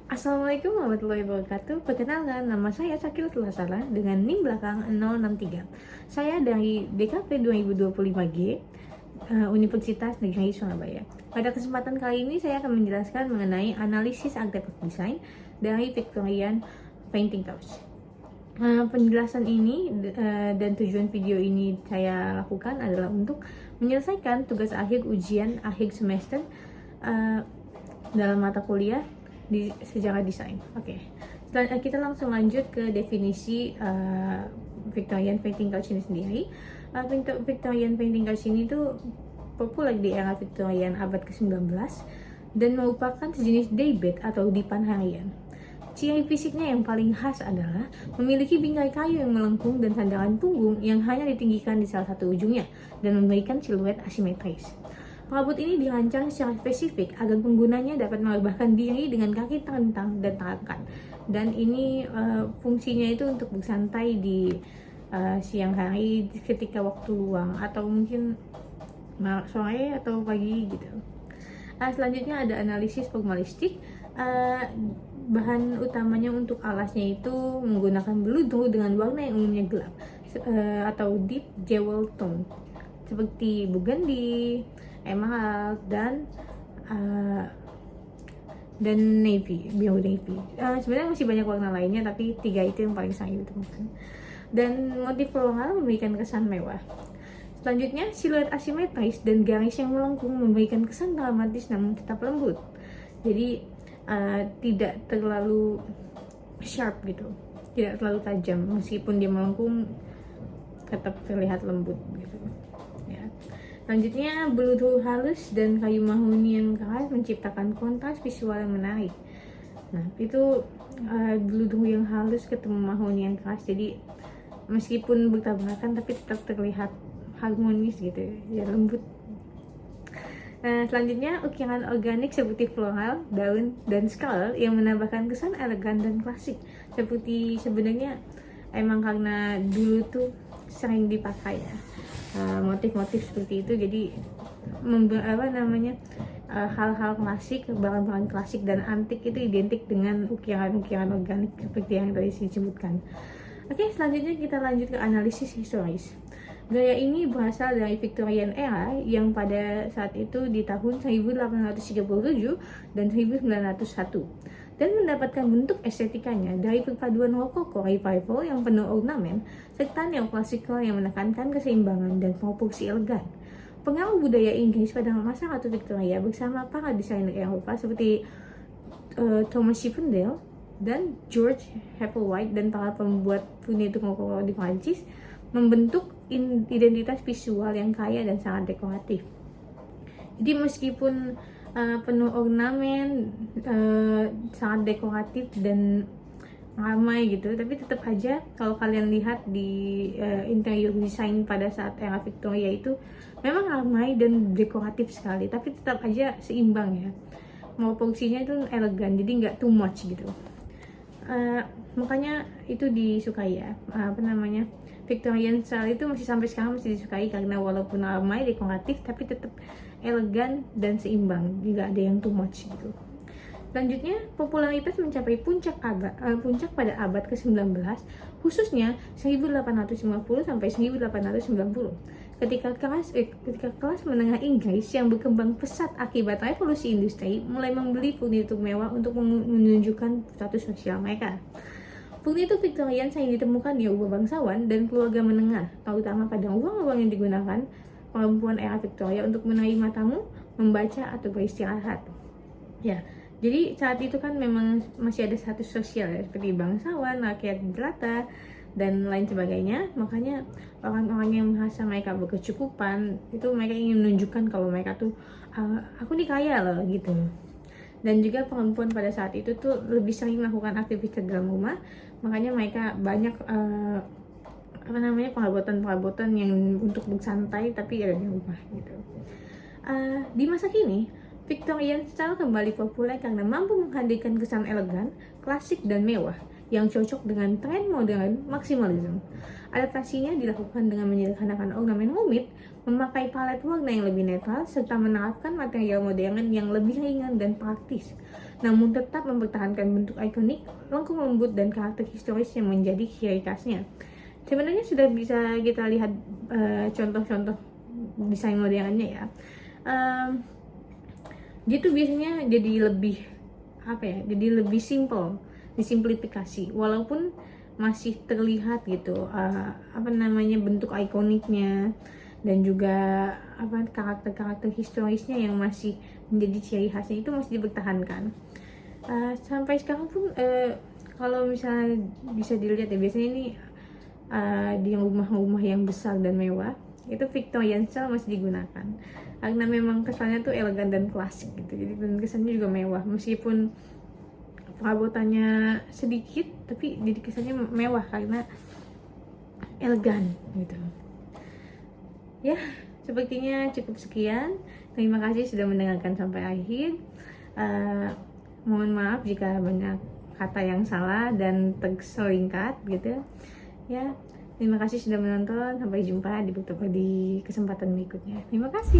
Assalamualaikum warahmatullahi wabarakatuh. Perkenalkan, nama saya Sakilatul Hasana dengan NIM belakang 063. Saya dari DKP 2025G Universitas Negeri Surabaya. Pada kesempatan kali ini saya akan menjelaskan mengenai analisis artefak desain dari Victorian Painting Couch. Penjelasan ini dan tujuan video ini saya lakukan adalah untuk menyelesaikan tugas akhir ujian akhir semester dalam mata kuliah di sejarah desain. Oke. Kita langsung lanjut ke definisi Victorian Painting Couch ini sendiri. Victorian Painting Couch ini tuh populer di era Victorian abad ke-19 dan merupakan sejenis daybed atau dipan harian. Ciri fisiknya yang paling khas adalah memiliki bingkai kayu yang melengkung dan sandaran punggung yang hanya ditinggikan di salah satu ujungnya dan memberikan siluet asimetris. Perabot ini dirancang secara spesifik agar penggunanya dapat merebahkan diri dengan kaki terentang dan tarakan. Dan ini fungsinya itu untuk bersantai di siang hari ketika waktu luang atau mungkin sore atau pagi gitu. Selanjutnya ada analisis formalistik. Bahan utamanya untuk alasnya itu menggunakan beludu dengan warna yang umumnya gelap atau deep jewel tone seperti burgundy, emerald dan navy, biru navy. Sebenarnya masih banyak warna lainnya, tapi tiga itu yang paling sering ditemukan. Dan motif floral memberikan kesan mewah. Selanjutnya, siluet asimetris dan garis yang melengkung memberikan kesan dramatis namun tetap lembut. Jadi tidak terlalu sharp gitu, tidak terlalu tajam, meskipun dia melengkung tetap terlihat lembut gitu. Ya. Selanjutnya, beludu halus dan kayu mahoni yang keras menciptakan kontras visual yang menarik. Nah, itu beludu yang halus ketemu mahoni yang keras, jadi meskipun bertabrakan tapi tetap terlihat harmonis gitu, ya lembut. Selanjutnya, ukiran organik seperti floral, daun, dan skull yang menambahkan kesan elegan dan klasik. Seperti sebenarnya emang karena dulu tuh sering dipakai ya motif-motif seperti itu, jadi hal-hal klasik, barang-barang klasik dan antik itu identik dengan ukiran-ukiran organik seperti yang tadi disebutkan. Oke, selanjutnya kita lanjut ke analisis historis. Gaya ini berasal dari Victorian era yang pada saat itu di tahun 1837 dan 1901 dan mendapatkan bentuk estetikanya dari perpaduan rokoko revival yang penuh ornamen serta neoklassikal yang menekankan keseimbangan dan proporsi elegan. Pengaruh budaya Inggris pada masa Ratu Victoria bersama para desainer Eropa seperti Thomas Chippendale dan George Heatherwick dan para pembuat furnitur rokoko di Prancis membentuk identitas visual yang kaya dan sangat dekoratif. Jadi meskipun penuh ornamen, sangat dekoratif dan ramai gitu, tapi tetap aja kalau kalian lihat di interior design pada saat era Victoria itu memang ramai dan dekoratif sekali, tapi tetap aja seimbang ya. Proporsinya itu elegan, jadi nggak too much gitu. Makanya itu disukai ya, Victorian style itu masih sampai sekarang masih disukai karena walaupun ramai dekoratif tapi tetap elegan dan seimbang, tidak ada yang too much gitu. Selanjutnya, popularitas mencapai puncak pada abad ke-19, khususnya 1850 sampai 1890. Ketika kelas menengah Inggris yang berkembang pesat akibat revolusi industri mulai membeli furnitur mewah untuk menunjukkan status sosial mereka. Furnitur Victorian sering ditemukan di rumah bangsawan dan keluarga menengah, terutama pada ruang-ruang yang digunakan perempuan era Victoria untuk menerima tamu, membaca, atau beristirahat. Ya, jadi saat itu kan memang masih ada status sosial ya, seperti bangsawan, rakyat jelata, dan lain sebagainya. Makanya orang-orang yang merasa mereka berkecukupan, itu mereka ingin menunjukkan kalau mereka tuh, aku nih kaya loh gitu. Dan juga perempuan pada saat itu tuh lebih sering melakukan aktivitas dalam rumah, makanya mereka banyak perabotan-perabotan yang untuk bersantai tapi ada di rumah gitu. Di masa kini, Victorian style kembali populer karena mampu menghadirkan kesan elegan, klasik dan mewah yang cocok dengan tren modern maksimalisme. Adaptasinya dilakukan dengan menyederhanakan ornamen rumit, memakai palet warna yang lebih netral, serta menerapkan material modern yang lebih ringan dan praktis, namun tetap mempertahankan bentuk ikonik, lengkung lembut, dan karakter historis yang menjadi ciri khasnya. Sebenarnya sudah bisa kita lihat contoh-contoh desain modernnya ya. Dia tuh biasanya jadi lebih jadi lebih simple, disimplifikasi, walaupun masih terlihat gitu bentuk ikoniknya dan juga karakter-karakter historisnya yang masih menjadi ciri khasnya itu masih dipertahankan. Sampai sekarang pun kalau misalnya bisa dilihat ya, biasanya ini di rumah-rumah yang besar dan mewah itu Victorian style masih digunakan karena memang kesannya tuh elegan dan klasik gitu, jadi kesannya juga mewah meskipun perabotannya sedikit, tapi jadi kesannya mewah karena elegan gitu ya. Sepertinya cukup sekian, terima kasih sudah mendengarkan sampai akhir. Mohon maaf jika banyak kata yang salah dan terselingkat gitu ya. Terima kasih sudah menonton, sampai jumpa di kesempatan berikutnya. Terima kasih.